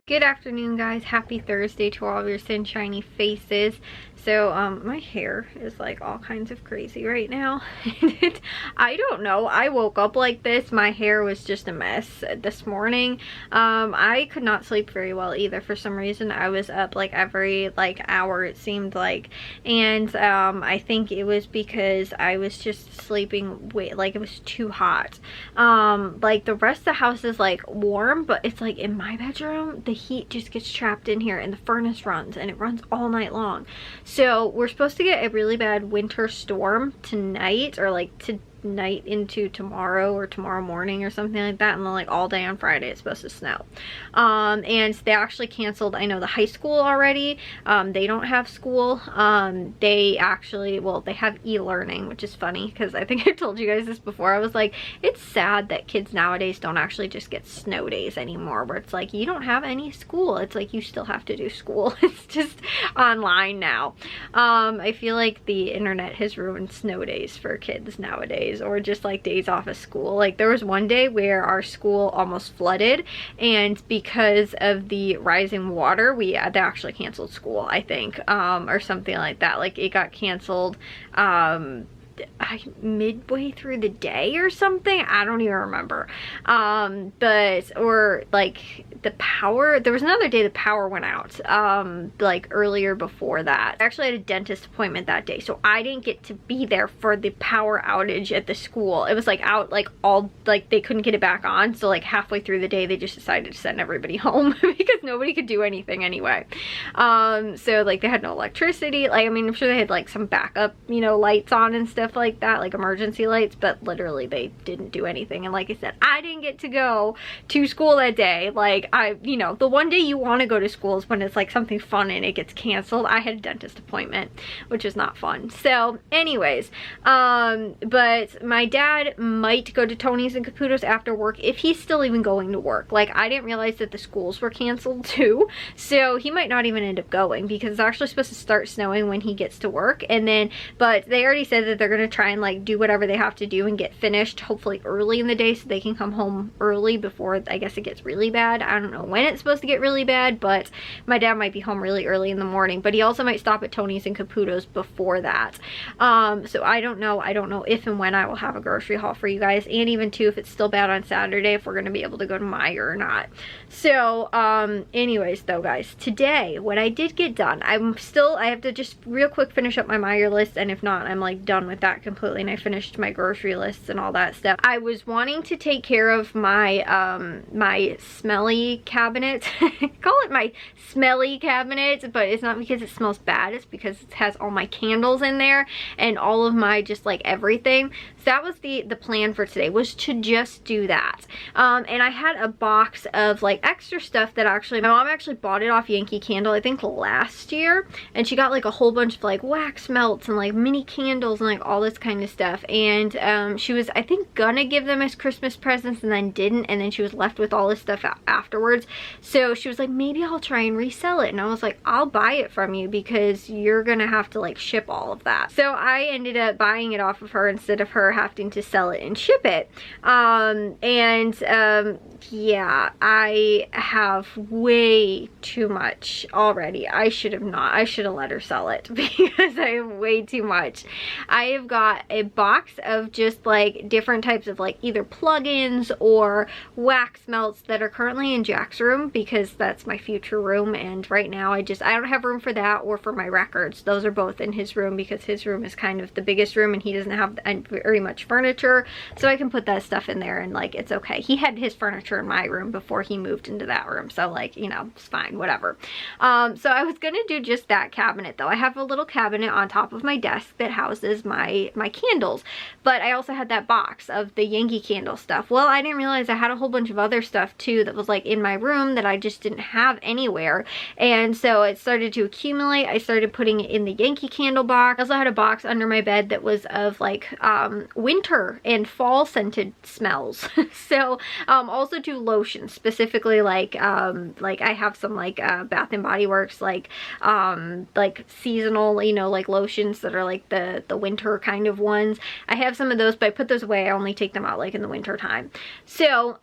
Good afternoon, guys. Happy Thursday to all of your sunshiny faces. So my hair is like all kinds of crazy right now. I don't know, I woke up like this. My hair was just a mess this morning. I could not sleep very well either. For some reason I was up like every hour, it seemed like, and I think it was because I was just sleeping it was too hot. Like the rest of the house is like warm, but it's like in my bedroom the heat just gets trapped in here and the furnace runs, and it runs all night long. So we're supposed to get a really bad winter storm tonight, or like tonight into tomorrow or tomorrow morning or something like that, and then like all day on Friday it's supposed to snow. And they actually canceled, I know, the high school already. They don't have school. They actually, well, they have e-learning, which is funny because I think I told you guys this before. I was like, it's sad that kids nowadays don't actually just get snow days anymore, where it's like you don't have any school. It's like you still have to do school. It's just online now. I feel like the internet has ruined snow days for kids nowadays, or just like days off of school. Like there was one day where our school almost flooded, and because of the rising water, they actually canceled school, I think, or something like that. Like it got canceled midway through the day or something. I don't even remember. Or like the power, there was another day the power went out like earlier before that. I actually had a dentist appointment that day, so I didn't get to be there for the power outage at the school. It was like out like all, like they couldn't get it back on, so like halfway through the day they just decided to send everybody home because nobody could do anything anyway. So like they had no electricity. Like, I mean, I'm sure they had like some backup, you know, lights on and stuff like that, like emergency lights, but literally they didn't do anything. And like I said, I didn't get to go to school that day. Like you know, the one day you want to go to school is when it's like something fun and it gets canceled. I had a dentist appointment, which is not fun. So anyways, but my dad might go to Tony's and Caputo's after work, if he's still even going to work. Like I didn't realize that the schools were canceled too, so he might not even end up going, because it's actually supposed to start snowing when he gets to work. And then, but they already said that they're going to try and like do whatever they have to do and get finished hopefully early in the day, so they can come home early before, I guess, it gets really bad. I don't know when it's supposed to get really bad, but my dad might be home really early in the morning. But he also might stop at Tony's and Caputo's before that. So I don't know if and when I will have a grocery haul for you guys, and even too, if it's still bad on Saturday, if we're going to be able to go to Meijer or not. So anyways though, guys, today what I did get done, I have to just real quick finish up my Meijer list, and if not, I'm like done with that completely, and I finished my grocery lists and all that stuff. I was wanting to take care of my my smelly cabinet. Call it my smelly cabinet, but it's not because it smells bad, it's because it has all my candles in there and all of my just like everything. So that was the plan for today, was to just do that. And I had a box of like extra stuff that actually, my mom actually bought it off Yankee Candle, I think last year, and she got like a whole bunch of like wax melts and like mini candles and like all this kind of stuff. And she was, I think, gonna give them as Christmas presents and then didn't, and then she was left with all this stuff afterwards. So she was like, maybe I'll try and resell it. And I was like, I'll buy it from you, because you're gonna have to like ship all of that. So I ended up buying it off of her instead of her having to sell it and ship it. Yeah, I have way too much already. I should have let her sell it because I have way too much. I have got a box of just like different types of like either plugins or wax melts that are currently in Jack's room, because that's my future room, and right now I don't have room for that or for my records. Those are both in his room because his room is kind of the biggest room and he doesn't have very much furniture, so I can put that stuff in there and like it's okay. He had his furniture in my room before he moved into that room, so like, you know, it's fine, whatever. So I was gonna do just that cabinet though. I have a little cabinet on top of my desk that houses my candles, but I also had that box of the Yankee Candle stuff. Well, I didn't realize I had a whole bunch of other stuff too that was like in my room that I just didn't have anywhere, and so it started to accumulate. I started putting it in the Yankee Candle box. I also had a box under my bed that was of like winter and fall scented smells. So also to lotions, specifically like like I have some like Bath and Body Works like seasonal, you know, like lotions that are like the winter kind of ones. I have some of those, but I put those away. I only take them out like in the winter time. So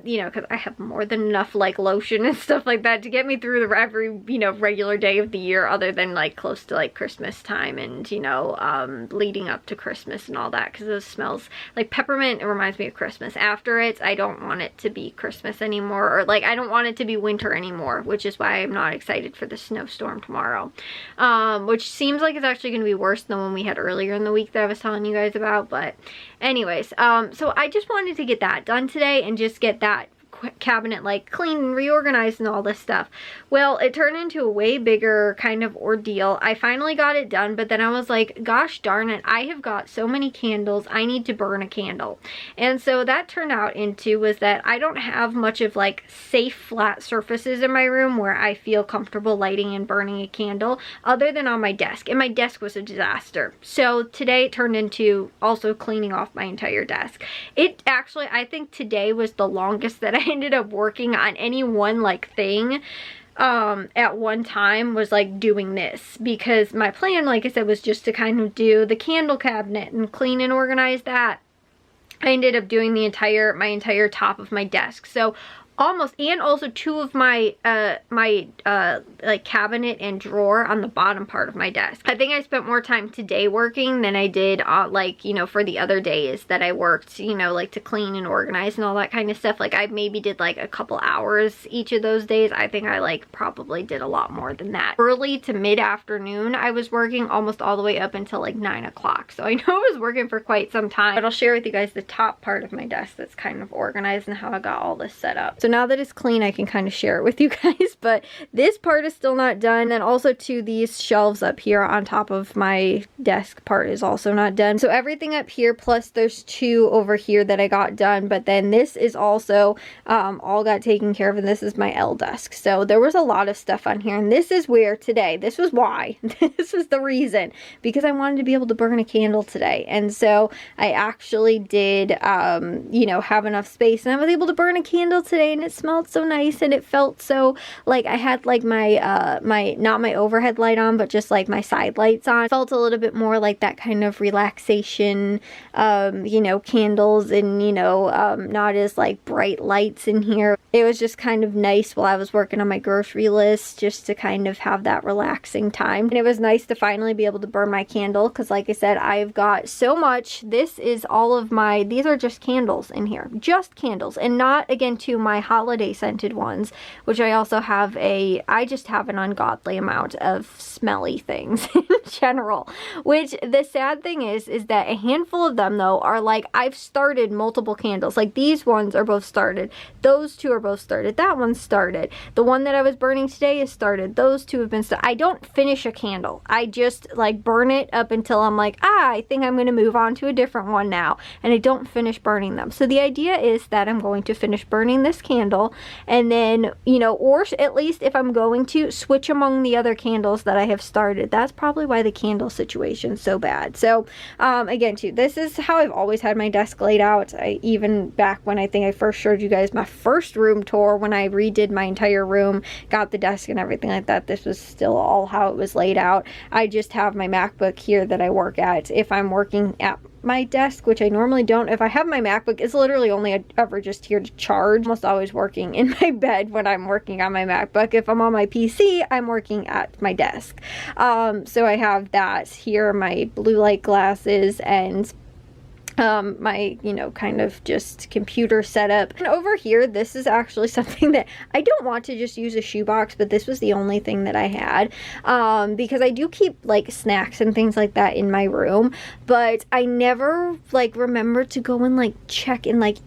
you know, because I have more than enough like lotion and stuff like that to get me through the every, you know, regular day of the year, other than like close to like Christmas time and, you know, leading up to Christmas and all that, because those smells like peppermint, it reminds me of Christmas. After it, I don't want it to be Christmas anymore, or like I don't want it to be winter anymore, which is why I'm not excited for the snowstorm tomorrow, which seems like it's actually going to be worse than one we had earlier in the week that I was telling you guys about. But anyways, so I just wanted to get that done today and just get that cabinet like clean and reorganized and all this stuff. Well, it turned into a way bigger kind of ordeal. I finally got it done, but then I was like, gosh darn it, I have got so many candles, I need to burn a candle. And so that turned out into was that I don't have much of like safe flat surfaces in my room where I feel comfortable lighting and burning a candle, other than on my desk, and my desk was a disaster. So today it turned into also cleaning off my entire desk. It actually, I think today was the longest that I ended up working on any one like thing at one time, was like doing this, because my plan, like I said, was just to kind of do the candle cabinet and clean and organize that. I ended up doing the my entire top of my desk. So almost, and also two of my like cabinet and drawer on the bottom part of my desk. I think I spent more time today working than I did like, you know, for the other days that I worked, you know, like to clean and organize and all that kind of stuff. Like I maybe did like a couple hours each of those days. I think I like probably did a lot more than that. Early to mid-afternoon I was working, almost all the way up until like 9 o'clock. So I know I was working for quite some time, but I'll share with you guys the top part of my desk that's kind of organized and how I got all this set up. So now that it's clean, I can kind of share it with you guys, but this part is still not done. And also too, these shelves up here on top of my desk part is also not done. So everything up here, plus there's two over here that I got done, but then this is also all got taken care of, and this is my L desk. So there was a lot of stuff on here, and this is where today, this was why, this was the reason, because I wanted to be able to burn a candle today. And so I actually did, you know, have enough space, and I was able to burn a candle today, and it smelled so nice, and it felt so like I had like my not my overhead light on, but just like my side lights on. It felt a little bit more like that kind of relaxation, you know, candles, and you know, not as like bright lights in here. It was just kind of nice while I was working on my grocery list, just to kind of have that relaxing time. And it was nice to finally be able to burn my candle, because like I said, I've got so much. This is all of my, these are just candles in here, just candles, and not again to my holiday scented ones, which I also have I just have an ungodly amount of smelly things in general, which the sad thing is that a handful of them though are like, I've started multiple candles. Like these ones are both started, those two are both started, that one's started, the one that I was burning today is started, those two have been started. I don't finish a candle, I just like burn it up until I'm like, I think I'm going to move on to a different one now, and I don't finish burning them. So the idea is that I'm going to finish burning this candle, and then, you know, or at least if I'm going to switch among the other candles that I have started. That's probably why the candle situation's so bad. So again too, this is how I've always had my desk laid out. Even back when I think I first showed you guys my first room tour, when I redid my entire room, got the desk and everything like that, this was still all how it was laid out. I just have my MacBook here that I work at. If I'm working at my desk, which I normally don't, if I have my MacBook, it's literally only ever just here to charge. Almost always working in my bed when I'm working on my MacBook. If I'm on my PC, I'm working at my desk. So I have that here, my blue light glasses, and my, you know, kind of just computer setup. And over here, this is actually something that I don't want to just use a shoebox, but this was the only thing that I had, because I do keep like snacks and things like that in my room, but I never like remember to go and like check and like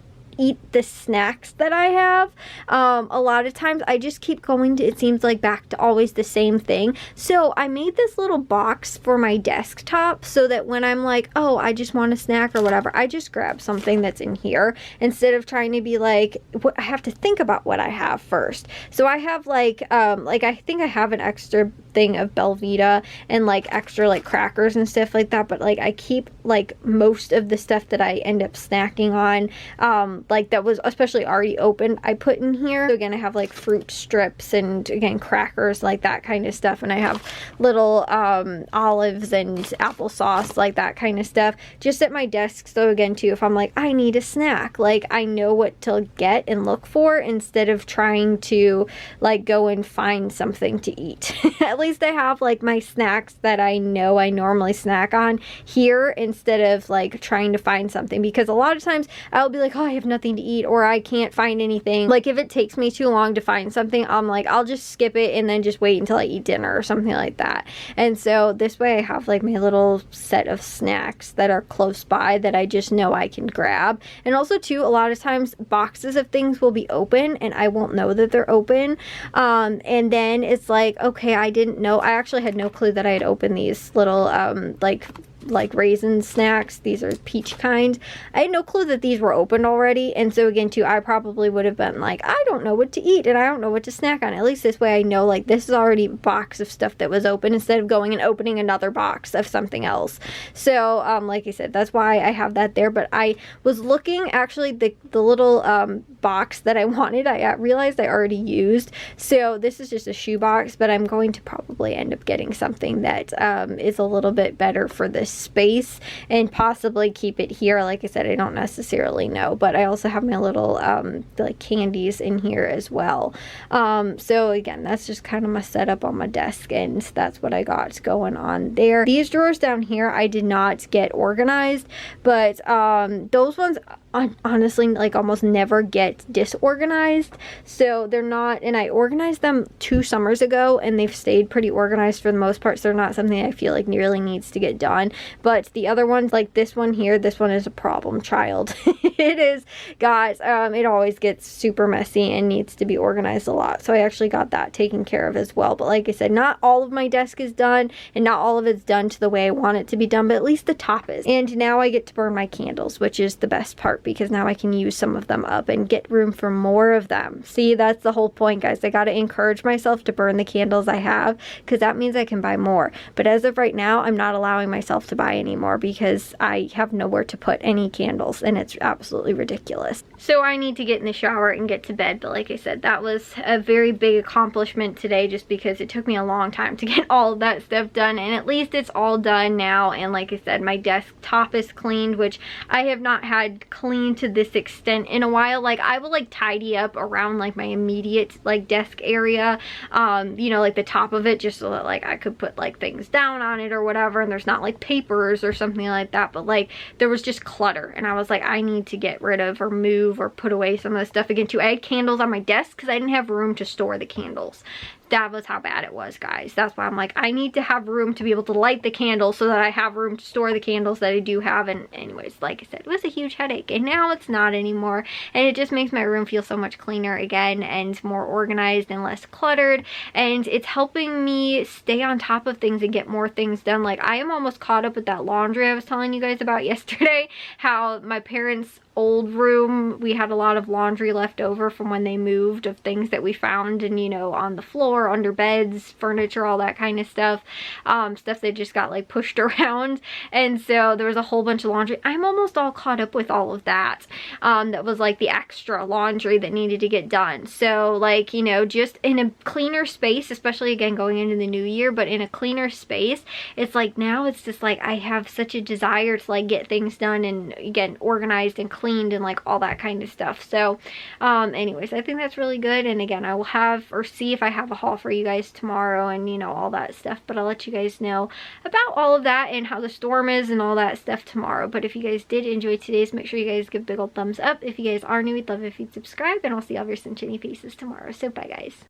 eat the snacks that I have. A lot of times I just keep going to, it seems like, back to always the same thing. So I made this little box for my desktop so that when I'm like, oh, I just want a snack or whatever, I just grab something that's in here instead of trying to be like, I have to think about what I have first. So I have like I think I have an extra thing of Belvita and like extra like crackers and stuff like that, but like I keep like most of the stuff that I end up snacking on, like that was especially already open, I put in here. So again, I have like fruit strips and again crackers, like that kind of stuff, and I have little olives and applesauce, like that kind of stuff, just at my desk. So again too, if I'm like I need a snack, like I know what to get and look for instead of trying to like go and find something to eat. At least I have like my snacks that I know I normally snack on here instead of like trying to find something, because a lot of times I'll be like, oh, I have nothing to eat or I can't find anything. Like if it takes me too long to find something, I'm like, I'll just skip it and then just wait until I eat dinner or something like that. And so this way I have like my little set of snacks that are close by that I just know I can grab. And also too, a lot of times boxes of things will be open and I won't know that they're open, and then it's like, okay, I didn't know, I actually had no clue that I had opened these little like raisin snacks. These are peach kind. I had no clue that these were opened already, and so again too, I probably would have been like, I don't know what to eat and I don't know what to snack on. At least this way I know like this is already a box of stuff that was open instead of going and opening another box of something else. So like I said, that's why I have that there. But I was looking, actually the little box that I wanted, I realized I already used. So this is just a shoe box, but I'm going to probably end up getting something that is a little bit better for this space and possibly keep it here. Like I said, I don't necessarily know, but I also have my little like candies in here as well. So again, that's just kind of my setup on my desk, and that's what I got going on there. These drawers down here I did not get organized, but those ones honestly like almost never get disorganized, so they're not, and I organized them 2 summers ago and they've stayed pretty organized for the most part, so they're not something I feel like really needs to get done. But the other ones, like this one here, this one is a problem child. It is, guys, it always gets super messy and needs to be organized a lot, so I actually got that taken care of as well. But like I said, not all of my desk is done and not all of it's done to the way I want it to be done, but at least the top is. And now I get to burn my candles, which is the best part, because now I can use some of them up and get room for more of them. See, that's the whole point, guys. I got to encourage myself to burn the candles I have, because that means I can buy more. But as of right now, I'm not allowing myself to buy anymore because I have nowhere to put any candles, and it's absolutely ridiculous. So I need to get in the shower and get to bed. But like I said, that was a very big accomplishment today, just because it took me a long time to get all of that stuff done, and at least it's all done now. And like I said, my desktop is cleaned, which I have not had cleaned to this extent in a while. Like I will like tidy up around like my immediate like desk area, you know, like the top of it, just so that like I could put like things down on it or whatever, and there's not like papers or something like that. But like there was just clutter, and I was like, I need to get rid of or move or put away some of the stuff. Again too, I had candles on my desk because I didn't have room to store the candles. That was how bad it was, guys. That's why I'm like, I need to have room to be able to light the candles so that I have room to store the candles that I do have. And anyways, like I said, it was a huge headache, and now it's not anymore. And it just makes my room feel so much cleaner again and more organized and less cluttered. And it's helping me stay on top of things and get more things done. Like I am almost caught up with that laundry I was telling you guys about yesterday, how my parents' old room, we had a lot of laundry left over from when they moved, of things that we found and, you know, on the floor, under beds, furniture, all that kind of stuff, stuff that just got like pushed around. And so there was a whole bunch of laundry. I'm almost all caught up with all of that. That was like the extra laundry that needed to get done. So like, you know, just in a cleaner space, especially again going into the new year, but in a cleaner space, it's like now it's just like I have such a desire to like get things done and get organized and cleaned and like all that kind of stuff. So anyways, I think that's really good. And again, I will have, or see if I have a haul for you guys tomorrow and, you know, all that stuff. But I'll let you guys know about all of that and how the storm is and all that stuff tomorrow. But if you guys did enjoy today's, make sure you guys give a big old thumbs up. If you guys are new, we'd love if you'd subscribe, and I'll see all of your sunshiny faces tomorrow. So bye, guys.